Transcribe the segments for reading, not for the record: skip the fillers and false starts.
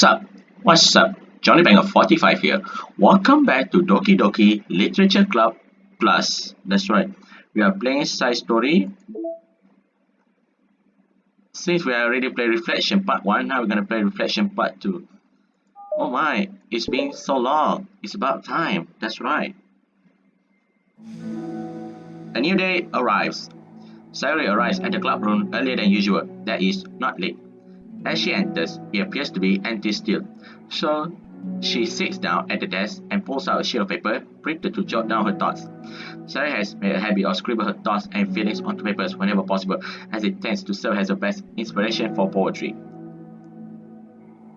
What's up? What's up? Johnny Banger 45 here. Welcome back to Doki Doki Literature Club Plus. That's right. We are playing side story. Since we already played Reflection Part 1, now we're gonna play Reflection Part 2. Oh my, it's been so long. It's about time. That's right. A new day arrives. Sayuri arrives at the club room earlier than usual. That is, not late. As she enters, it appears to be empty still. So she sits down at the desk and pulls out a sheet of paper, printed to jot down her thoughts. Sayuri has made a habit of scribbling her thoughts and feelings onto papers whenever possible, as it tends to serve as the best inspiration for poetry.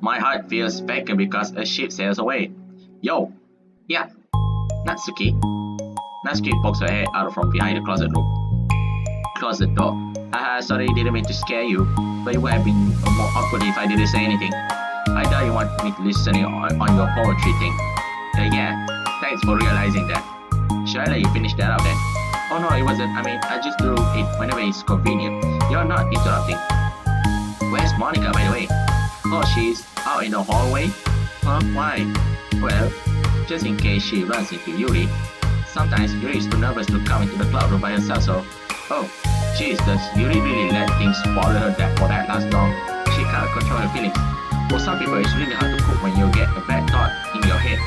My heart feels vacant because a ship sails away. Yo! Yeah! Natsuki? Natsuki pokes her head out from behind the closet door. Haha, sorry, didn't mean to scare you, but it would have been more awkward if I didn't say anything. I thought you wanted me to listen on your poetry thing. Yeah, thanks for realizing that. Should I let you finish that out then? Oh no, it wasn't. I just do it whenever it's convenient. You're not interrupting. Where's Monica, by the way? Oh, she's out in the hallway? Huh? Why? Well, just in case she runs into Yuri. Sometimes Yuri is too nervous to come into the club room by herself, so... Oh, jeez, does Yuri really let things bother her for that long? She can't control her feelings. For some people, it's really hard to cope when you get a bad thought in your head.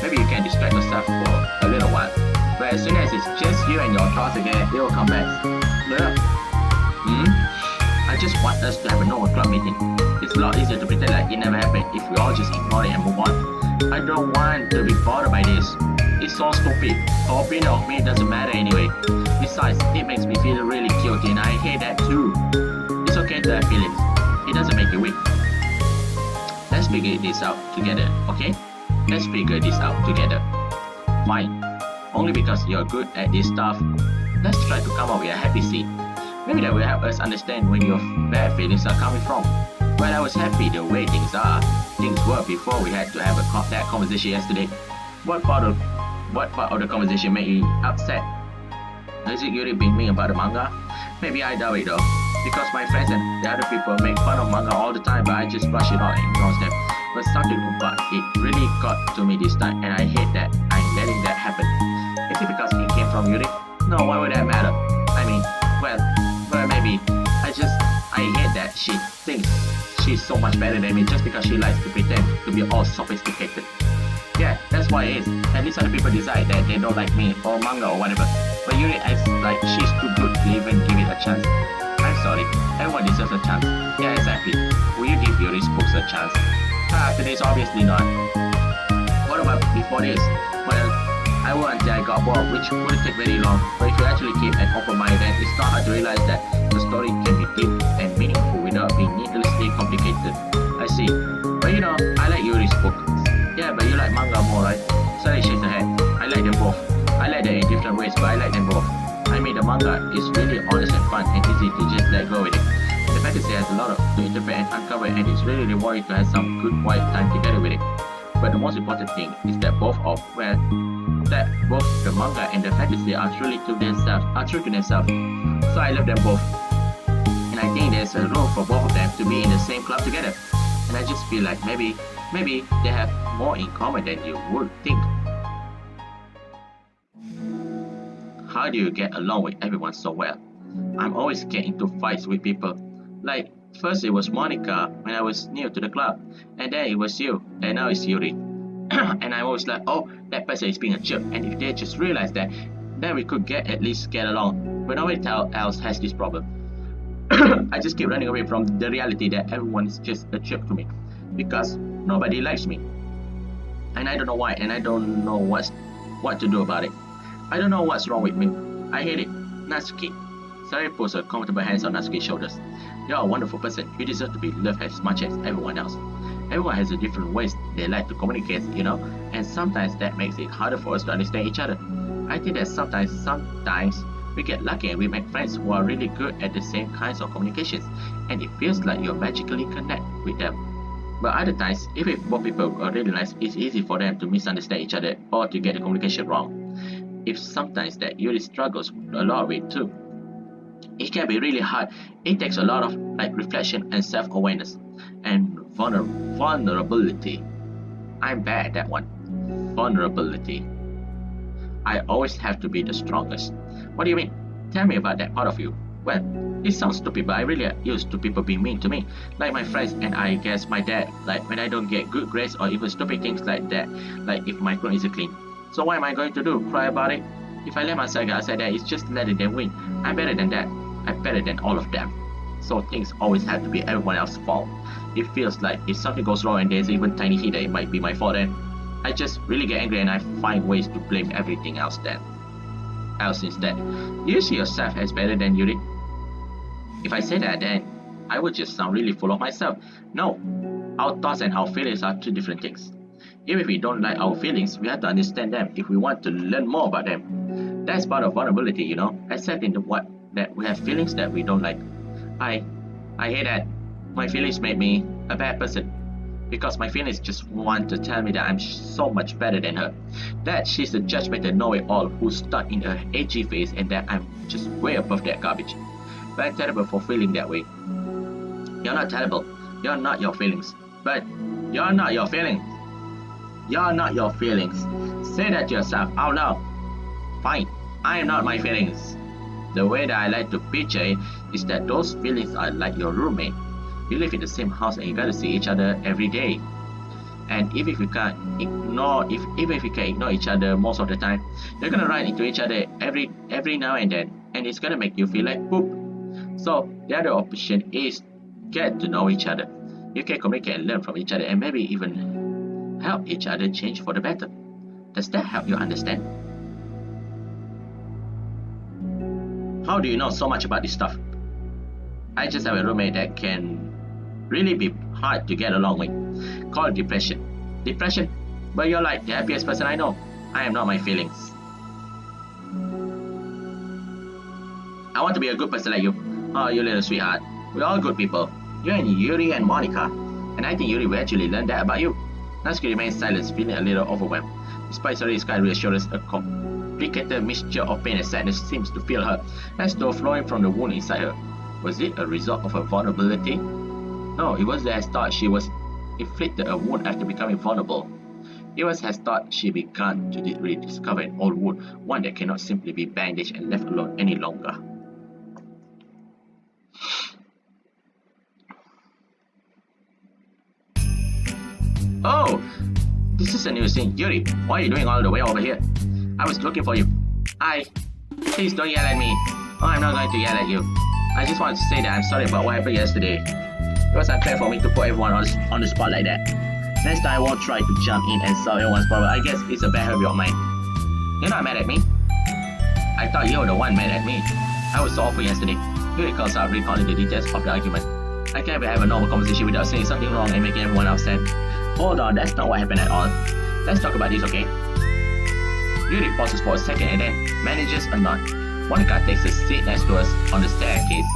Maybe you can distract yourself for a little while. But as soon as it's just you and your thoughts again, they will come back. Yeah. I just want us to have a normal club meeting. It's a lot easier to pretend like it never happened if we all just ignore it and move on. I don't want to be bothered by this. It's so stupid. Her opinion of me doesn't matter anyway. Besides, it makes me feel really guilty and I hate that too. It's okay to have feelings. It doesn't make you weak. Let's figure this out together, okay? Let's figure this out together. Fine. Only because you're good at this stuff. Let's try to come up with a happy scene. Maybe that will help us understand where your bad feelings are coming from. Well, I was happy the way things were before we had to have that conversation yesterday. What part of the conversation made you upset? Is it Yuri being mean about the manga? Maybe I doubt it though, because my friends and the other people make fun of manga all the time, but I just brush it off and ignore them. But something about it really got to me this time, and I hate that I'm letting that happen. Is it because it came from Yuri? No, why would that matter? Well, maybe. I hate that she thinks she's so much better than me just because she likes to pretend to be all sophisticated. Yeah, that's why it is. At least other people decide that they don't like me or manga or whatever. But Yuri acts like she's too good to even give it a chance. I'm sorry, everyone deserves a chance. Yeah, exactly. Will you give Yuri's books a chance? After this, obviously not. What about before this? Well, I will until I got bored, which wouldn't take very long. But if you actually keep an open mind, then it's not hard to realize that the story can be deep and meaningful without being needlessly complicated. I see. But you know, I like Yuri's book. Yeah, but you like manga more, right? Sorry, shakes her head. I like them both. I like them in different ways, but I like them both. The manga is really honest and fun and easy to just let go with it. And the fantasy has a lot to interpret and uncover, and it's really rewarding to have some good quiet time together with it. But the most important thing is that both the manga and the fantasy are true to themselves. So I love them both. And I think there's a role for both of them to be in the same club together. And I just feel like maybe they have more in common than you would think. How do you get along with everyone so well? I'm always getting into fights with people. Like, first it was Monica when I was new to the club, and then it was you, and now it's Yuri. And I'm always like, oh, that person is being a jerk, and if they just realize that, then we could at least get along. But nobody else has this problem. I just keep running away from the reality that everyone is just a jerk to me, because nobody likes me. And I don't know why, and I don't know what to do about it. I don't know what's wrong with me. I hate it. Natsuki. Sayuri puts her comfortable hands on Natsuki's shoulders. You're a wonderful person. You deserve to be loved as much as everyone else. Everyone has a different ways they like to communicate, you know, and sometimes that makes it harder for us to understand each other. I think that sometimes we get lucky and we make friends who are really good at the same kinds of communications, and it feels like you magically connect with them. But other times, if both people are really nice, it's easy for them to misunderstand each other or to get the communication wrong. If sometimes that Yuri struggles a lot with too. It can be really hard. It takes a lot of reflection and self-awareness. And Vulnerability. I'm bad at that one. Vulnerability. I always have to be the strongest. What do you mean? Tell me about that part of you. Well, it sounds stupid, but I really are used to people being mean to me. Like my friends and I guess my dad. Like when I don't get good grades or even stupid things like that. Like if my room isn't clean. So what am I going to do? Cry about it? If I let myself get outside that, it's just letting them win. I'm better than that. I'm better than all of them. So things always have to be everyone else's fault. It feels like if something goes wrong and there's even tiny hint that it might be my fault, then I just really get angry and I find ways to blame everything else instead. Do you see yourself as better than Yuri? If I say that, then I would just sound really full of myself. No, our thoughts and our feelings are two different things. Even if we don't like our feelings, we have to understand them if we want to learn more about them. That's part of vulnerability, you know, accepting that we have feelings that we don't like. I hate that. My feelings made me a bad person. Because my feelings just want to tell me that I'm so much better than her. That she's a judgmental know-it-all who's stuck in her edgy phase and that I'm just way above that garbage. But I'm terrible for feeling that way. You're not terrible. You're not your feelings. But you're not your feelings. You're not your feelings. Say that to yourself out loud. Fine, I am not my feelings. The way that I like to picture it is that those feelings are like your roommate. You live in the same house and you gotta see each other every day. And even if you can ignore each other most of the time, you're gonna run into each other every now and then, and it's gonna make you feel like poop. So the other option is get to know each other. You can communicate and learn from each other and maybe even help each other change for the better. Does that help you understand? How do you know so much about this stuff? I just have a roommate that can really be hard to get along with, called depression. Depression? But you're like the happiest person I know. I am not my feelings. I want to be a good person like you. Oh, you little sweetheart. We're all good people. You and Yuri and Monica. And I think Yuri will actually learn that about you. Natsuki remains silent, feeling a little overwhelmed. Despite Sari's kind reassurance, a complicated mixture of pain and sadness seems to fill her, as though flowing from the wound inside her. Was it a result of her vulnerability? No, it was as thought she was inflicted a wound after becoming vulnerable. It was as thought she began to rediscover an old wound, one that cannot simply be bandaged and left alone any longer. Oh, this is a new scene. Yuri, what are you doing all the way over here? I was looking for you. Please don't yell at me. Oh, I'm not going to yell at you. I just wanted to say that I'm sorry about what happened yesterday. It was unfair for me to put everyone on the spot like that. Next time I won't try to jump in and solve everyone's problem. I guess it's a bad habit of mine. You're not mad at me? I thought you were the one mad at me. I was so awful yesterday. Yuri calls out, recalling the details of the argument. I can't even have a normal conversation without saying something wrong and making everyone upset. Hold on, that's not what happened at all. Let's talk about this, okay? Yuri pauses for a second and then manages a nod. Monica takes a seat next to us on the staircase.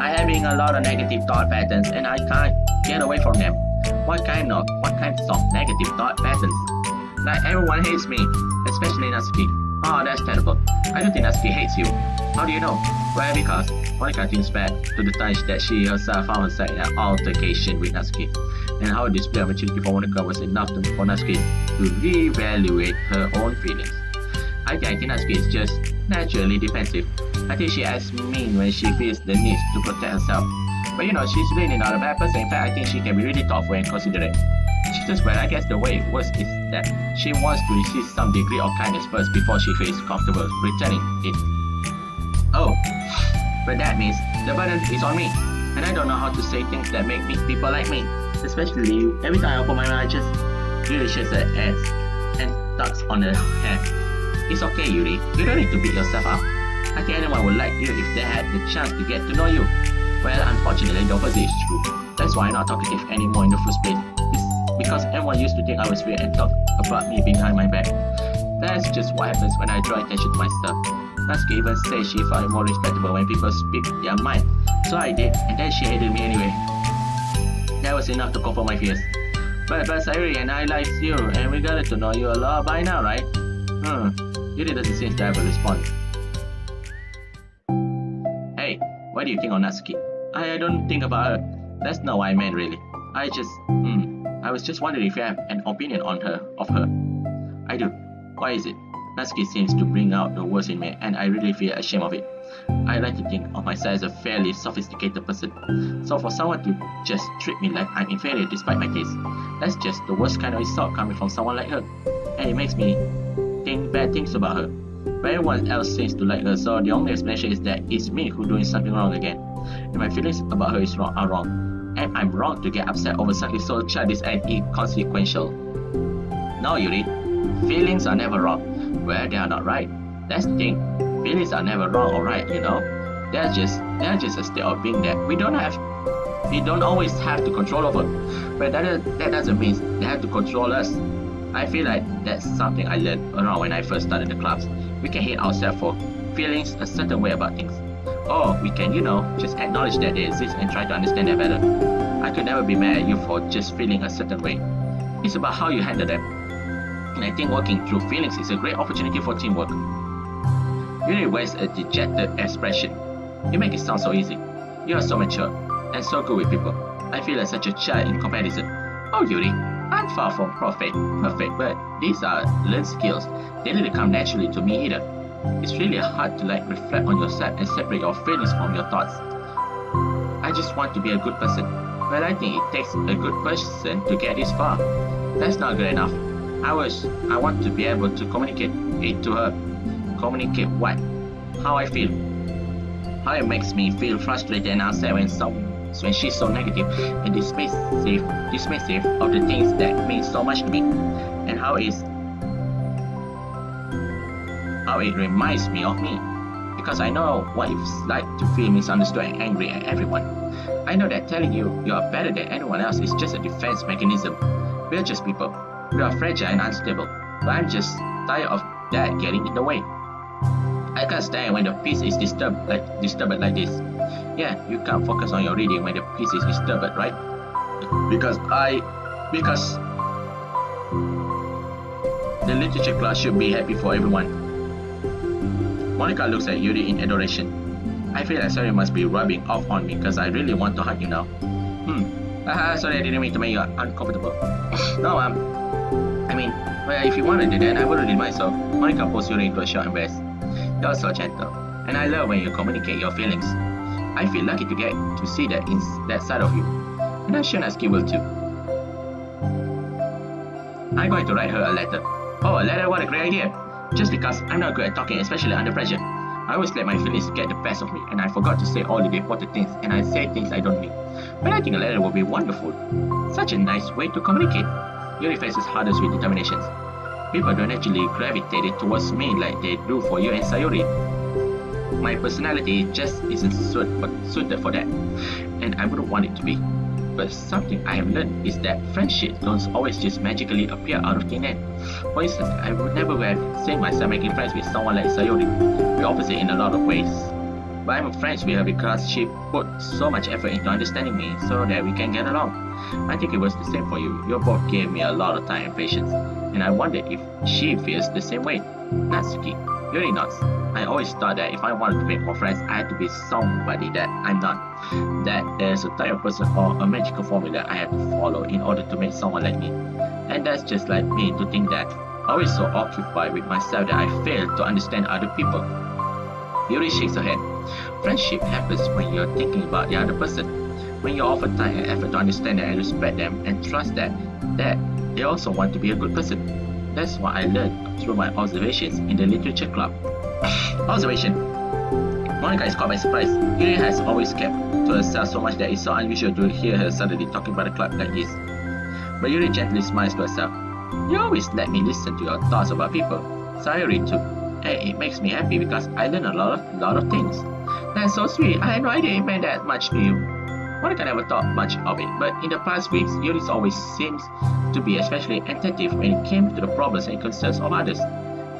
I'm having a lot of negative thought patterns and I can't get away from them. What kinds of negative thought patterns? Like everyone hates me, especially Natsuki. Oh, that's terrible. I don't think Natsuki hates you. How do you know? Well, because Monica thinks back to the times that she herself found herself in an altercation with Natsuki, and how the display of maturity for Monica was enough for Natsuki to reevaluate her own feelings. I think Natsuki is just naturally defensive. I think she acts mean when she feels the need to protect herself. But you know, she's really not a bad person. In fact, I think she can be really thoughtful and considerate. She's just well, I guess the way it works is that she wants to receive some degree of kindness first before she feels comfortable returning it. Oh, but that means the burden is on me, and I don't know how to say things that make people like me. Especially you. Every time I open my mouth, I just really shakes her head and tucks on her hair. It's okay, Yuri. You don't need to beat yourself up. I think anyone would like you if they had the chance to get to know you. Well, unfortunately, the opposite is true. That's why I'm not talkative anymore in the first place. It's because everyone used to think I was weird and talk about me behind my back. That's just what happens when I draw attention to myself. Natsuki even says she found it more respectable when people speak their mind. So I did, and then she hated me anyway. That was enough to cover my fears. But Sayuri and I like you, and we got to know you a lot by now, right? Yuri doesn't seem to have a response. Hey, what do you think of Natsuki? I don't think about her. That's not what I meant really. I was just wondering if you have an opinion on her. I do. Why is it? Natsuki seems to bring out the worst in me, and I really feel ashamed of it. I like to think of myself as a fairly sophisticated person. So for someone to just treat me like I'm inferior despite my taste, that's just the worst kind of insult coming from someone like her. And it makes me think bad things about her. But everyone else seems to like her, so the only explanation is that it's me who's doing something wrong again. And my feelings about her are wrong. And I'm wrong to get upset over something so childish and inconsequential. No, Yuri. Feelings are never wrong. Well, they are not right. That's the thing. Feelings are never wrong or right, you know. They're just a state of being that we don't always have to control over. But that doesn't mean they have to control us. I feel like that's something I learned around when I first started the clubs. We can hate ourselves for feelings a certain way about things. Or we can, just acknowledge that they exist and try to understand them better. I could never be mad at you for just feeling a certain way. It's about how you handle them. And I think working through feelings is a great opportunity for teamwork. Yuri wears a dejected expression. You make it sound so easy. You are so mature and so good with people. I feel like such a child in comparison. Oh, Yuri, I'm far from perfect, but these are learned skills. They didn't come naturally to me either. It's really hard to reflect on yourself and separate your feelings from your thoughts. I just want to be a good person, but I think it takes a good person to get this far. That's not good enough. I want to be able to communicate it to her. Communicate what? How I feel. How it makes me feel frustrated and upset when she's so negative and dismissive of the things that mean so much to me, and how it reminds me of me, because I know what it's like to feel misunderstood and angry at everyone. I know that telling you are better than anyone else is just a defense mechanism. We're just people. We are fragile and unstable, but I'm just tired of that getting in the way. I can't stand when the peace is disturbed like this. Yeah, you can't focus on your reading when the peace is disturbed, right? Because the literature class should be happy for everyone. Monica looks at Yuri in adoration. I feel like Sayori must be rubbing off on me because I really want to hug you now. Sorry, I didn't mean to make you uncomfortable. No, well, if you wanted it, then I would have did myself. Monica pulls Yuri into a short embrace. You're so gentle, and I love when you communicate your feelings. I feel lucky to get to see that side of you, and I'm sure Natsuki will too. I'm going to write her a letter. Oh, a letter? What a great idea! Just because I'm not good at talking, especially under pressure. I always let my feelings get the best of me, and I forgot to say all the important things, and I say things I don't mean. But I think a letter will be wonderful. Such a nice way to communicate. Yuri faces hardest with determination. People don't actually gravitate towards me like they do for you and Sayori. My personality just isn't suited for that, and I wouldn't want it to be. But something I have learned is that friendships don't always just magically appear out of thin air. For instance, I would never have seen myself making friends with someone like Sayori. We're opposite in a lot of ways. But I'm friends with her because she put so much effort into understanding me so that we can get along. I think it was the same for you. You both gave me a lot of time and patience, and I wonder if she feels the same way. Natsuki, Yuri nods. I always thought that if I wanted to make more friends, I had to be somebody that I'm not. That there's a type of person or a magical formula I have to follow in order to make someone like me. And that's just like me to think that. Always so occupied with myself that I fail to understand other people. Yuri shakes her head. Friendship happens when you're thinking about the other person. When you offer time and effort to understand them and respect them and trust that they also want to be a good person. That's what I learned through my observations in the literature club. Observation. Monica is caught by surprise. Yuri has always kept to herself so much that it's so unusual to hear her suddenly talking about the club like this. But Yuri gently smiles to herself. You always let me listen to your thoughts about people. Sayori too. And it makes me happy because I learn a lot of things. That's so sweet. I had no idea it meant that much to you. Monica never thought much of it, but in the past weeks, Yuri always seems to be especially attentive when it came to the problems and concerns of others,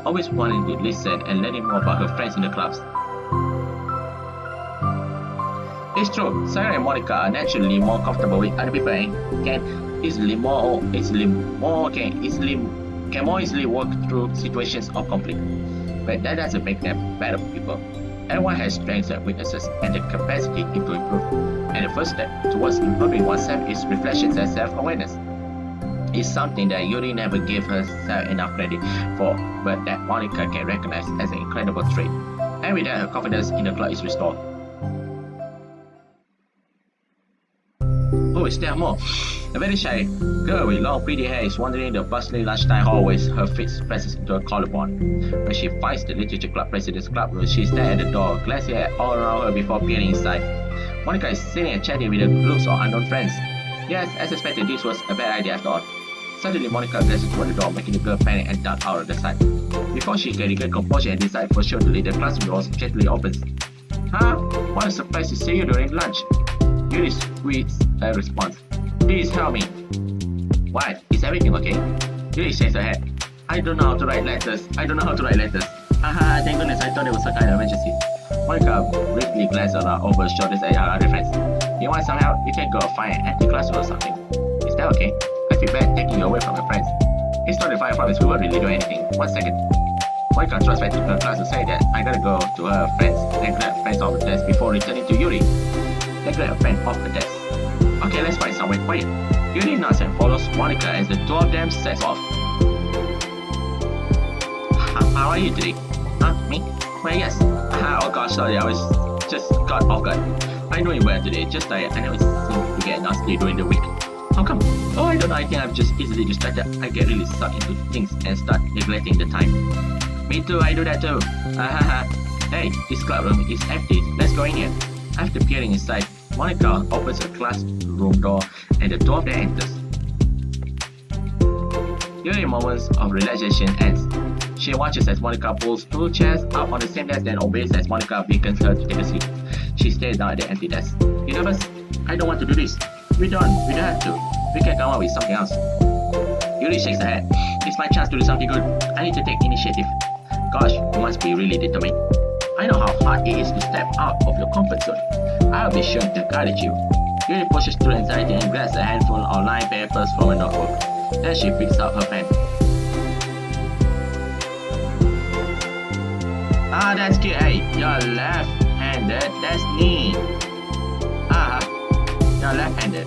always wanting to listen and learning more about her friends in the clubs. It's true, Sarah and Monica are naturally more comfortable with other people and can more easily work through situations of conflict. But that doesn't make them better people. Everyone has strengths and weaknesses and the capacity to improve. And the first step towards improving oneself is reflections and self-awareness. It's something that Yuri never gave herself enough credit for, but that Monica can recognize as an incredible trait. And with that, her confidence in the club is restored. Oh, is there more? A very shy girl with long pretty hair is wandering the bustling lunchtime hallways, her feet presses into a collarbone. When she finds the literature club president's club room, she stands at the door, glancing all around her before peering inside. Monica is sitting and chatting with a group of unknown friends. Yes, as expected, this was a bad idea after all. Suddenly, Monica glances toward the door, making the girl panic and dart out of the sight. Before she can regain composure and decide for sure to leave, the classroom door gently opens. Huh? What a surprise to see you during lunch. Yuri squeaks a response. Please help me. What? Is everything okay? Yuri shakes her head. I don't know how to write letters. Haha, thank goodness, I thought it was a kind of emergency. Monica briefly glances over her shoulders at her other friends. You want some help? You can go find an empty classroom or something. Is that okay? I feel bad taking you away from your friends. It's not if I promise we won't really do anything. 1 second. Monica throws back to her class to say that I gotta go to her friends and grab friends off the desk before returning to Yuri. They grab a friend off the desk. Okay, let's find somewhere quiet. Yuri nods and follows Monica as the two of them sets off. How are you today? Huh? Me? Well, yes. Oh gosh, sorry, I was just got off guard. I know you were today, just tired. I never seem to get enough sleep during the week. How come? Oh, I don't know, I think I'm just easily distracted. I get really sucked into things and start neglecting the time. Me too, I do that too. Hey, this club room is empty. Let's go in here. After peering inside, Monica opens her classroom door and the two of them enters. During moments of relaxation ends, she watches as Monica pulls two chairs up on the same desk and obeys as Monica beckons her to take a seat. She stares down at the empty desk. You nervous? I don't want to do this. We don't have to. We can come up with something else. Yuri shakes her head. It's my chance to do something good. I need to take initiative. Gosh, you must be really determined. I know how hard it is to step out of your comfort zone. I'll be sure to encourage you. Yuri pushes through anxiety and grabs a handful of lined papers from a notebook. Then she picks up her pen. Ah, that's cute. Hey, you're left-handed. That's neat. You're left-handed.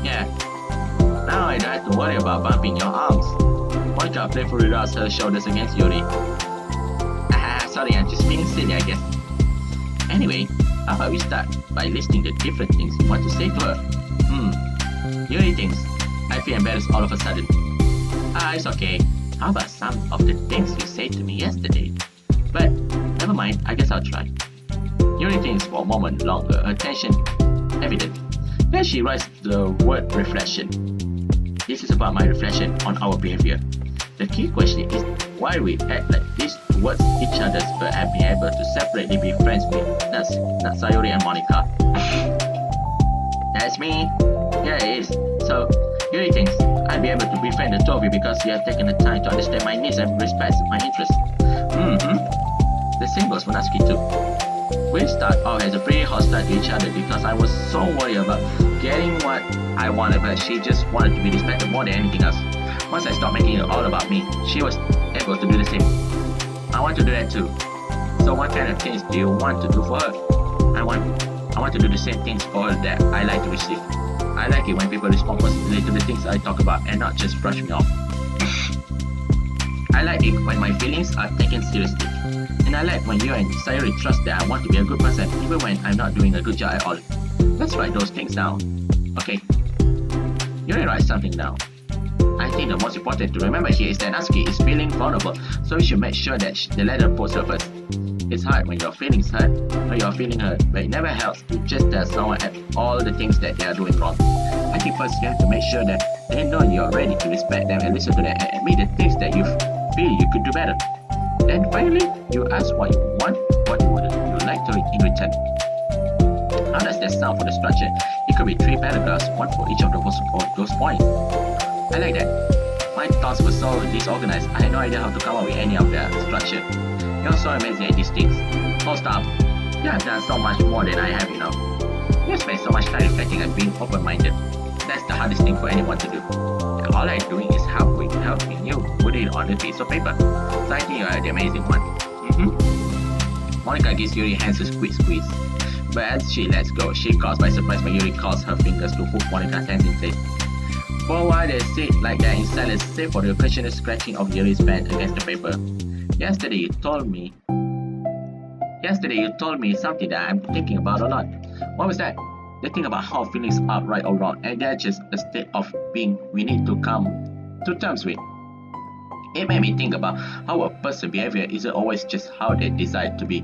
Yeah. Now I don't have to worry about bumping your arms. Monica playfully rubs her shoulders against Yuri. Sorry, I'm just being silly, I guess. Anyway, how about we start by listing the different things you want to say to her? Yuri thinks. I feel embarrassed all of a sudden. It's okay. How about some of the things you said to me yesterday? But, never mind, I guess I'll try. Yuri thinks for a moment longer, her tension evident. Then she writes the word reflection. This is about my reflection on our behavior. The key question is why we act like this towards each other but have been able to separately be friends with Sayuri and Monica. That's me. Yeah, it is. So, Yuri thinks I'll be able to befriend the two of you because you have taken the time to understand my needs and respect my interests. The same goes for Natsuki too. We start off as a pretty hostile to each other because I was so worried about getting what I wanted, but she just wanted to be respected more than anything else. Once I stopped making it all about me, she was able to do the same. I want to do that too. So what kind of things do you want to do for her? I want to do the same things for her that I like to receive. I like it when people respond positively to the things I talk about and not just brush me off. I like it when my feelings are taken seriously. And I like when you and Sayuri trust that I want to be a good person even when I'm not doing a good job at all. Let's write those things down. Okay. Yuri writes something down. I think the most important to remember here is that Natsuki is feeling vulnerable, so we should make sure that the letter puts her first. It's hard when your feelings hurt, or you're feeling hurt, but it never helps to just tell someone all the things that they are doing wrong. I think first you have to make sure that they know you're ready to respect them and listen to them and admit the things that you feel you could do better. Then finally, you ask what you want, what you would like to in return. How does that sound for the structure? It could be 3 paragraphs, one for each of those points. I like that. My thoughts were so disorganized, I had no idea how to come up with any of their structure. You're so amazing at these things. Full stop. You have done so much more than I have, you know. You have spent so much time reflecting and being open-minded. That's the hardest thing for anyone to do. And all I'm doing is helping you put it on a piece of paper. So I think you are the amazing one. Monica gives Yuri hands a quick squeeze. But as she lets go, she caught by surprise when Yuri calls her fingers to hook Monica's hands in place. For a while they sit like that in silence, save for the occasional scratching of Yuri's pen against the paper. Yesterday you told me something that I'm thinking about a lot. What was that? They think about how feelings are right or wrong, and they're just a state of being we need to come to terms with. It made me think about how a person's behavior isn't always just how they decide to be.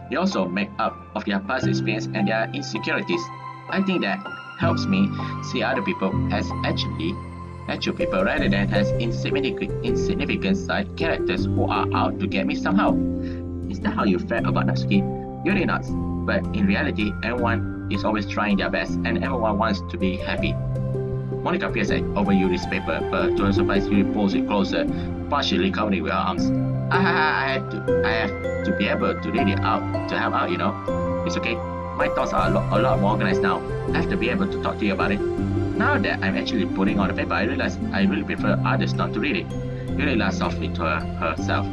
They also make up of their past experience and their insecurities. I think that helps me see other people as actual people rather than as insignificant side characters who are out to get me somehow. Is that how you felt about Natsuki? You're not, but in reality, everyone is always trying their best and everyone wants to be happy. Monica peers over Yuri's paper, but to her surprise, Yuri pulls it closer, partially covering with her arms. I have to be able to read it out, to help out, you know. It's okay. My thoughts are a lot more organized now. I have to be able to talk to you about it. Now that I'm actually putting on the paper, I realize I really prefer others not to read it. Yuri laughs softly to herself.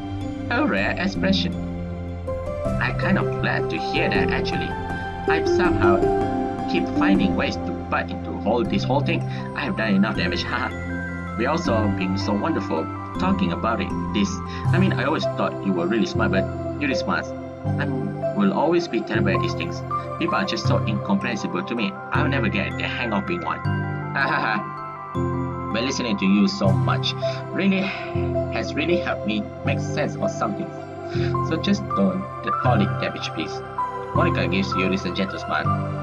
A rare expression. I'm kind of glad to hear that actually. I somehow keep finding ways to butt into this whole thing. I have done enough damage, haha. We're also being so wonderful talking about it. I always thought you were really smart, but you're smart. I will always be terrible at these things. People are just so incomprehensible to me. I'll never get the hang of being one. Hahaha. But listening to you so much has really helped me make sense of something. So just don't call it damage, please. Monica gives Yuri a gentle smile.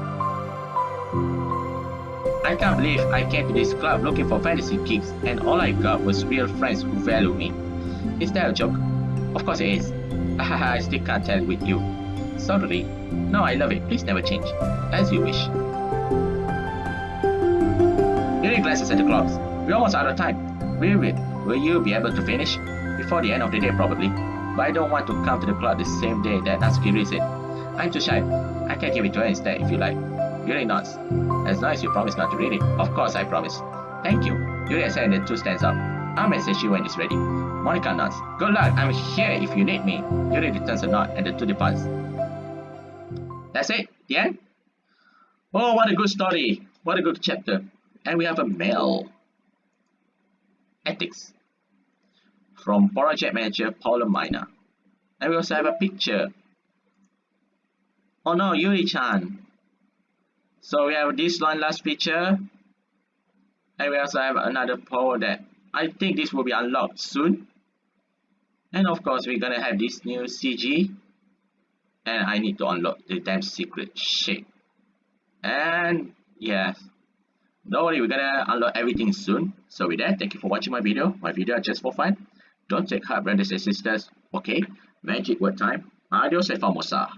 I can't believe I came to this club looking for fantasy kicks and all I got was real friends who value me. Is that a joke? Of course it is. I still can't tell with you. Sorry. No, I love it. Please never change. As you wish. Yuri glances at the clocks. We're almost out of time. Will you be able to finish? Before the end of the day probably. But I don't want to come to the club the same day that Natsuki reads it. I'm too shy. I can give it to her instead if you like. Yuri nods. As long as you promise not to read it. Of course I promise. Thank you. Yuri has and the two stands up. I'll message you when it's ready. Monica nods. Good luck. I'm here if you need me. Yuri returns a nod and the two departs. That's it. The end? Oh, what a good story. What a good chapter. And we have a mail. Ethics. From project manager Paula Minor. And we also have a picture. Oh no, Yuri-chan. So we have this one last picture. And we also have another poll that I think this will be unlocked soon. And of course we're gonna have this new CG. And I need to unlock the damn secret shit. And yeah. Don't worry, we're gonna unlock everything soon. So with that, thank you for watching my video. My video are just for fun. Don't take heart, brothers and sisters. Okay? Magic word time. Adios and famosa.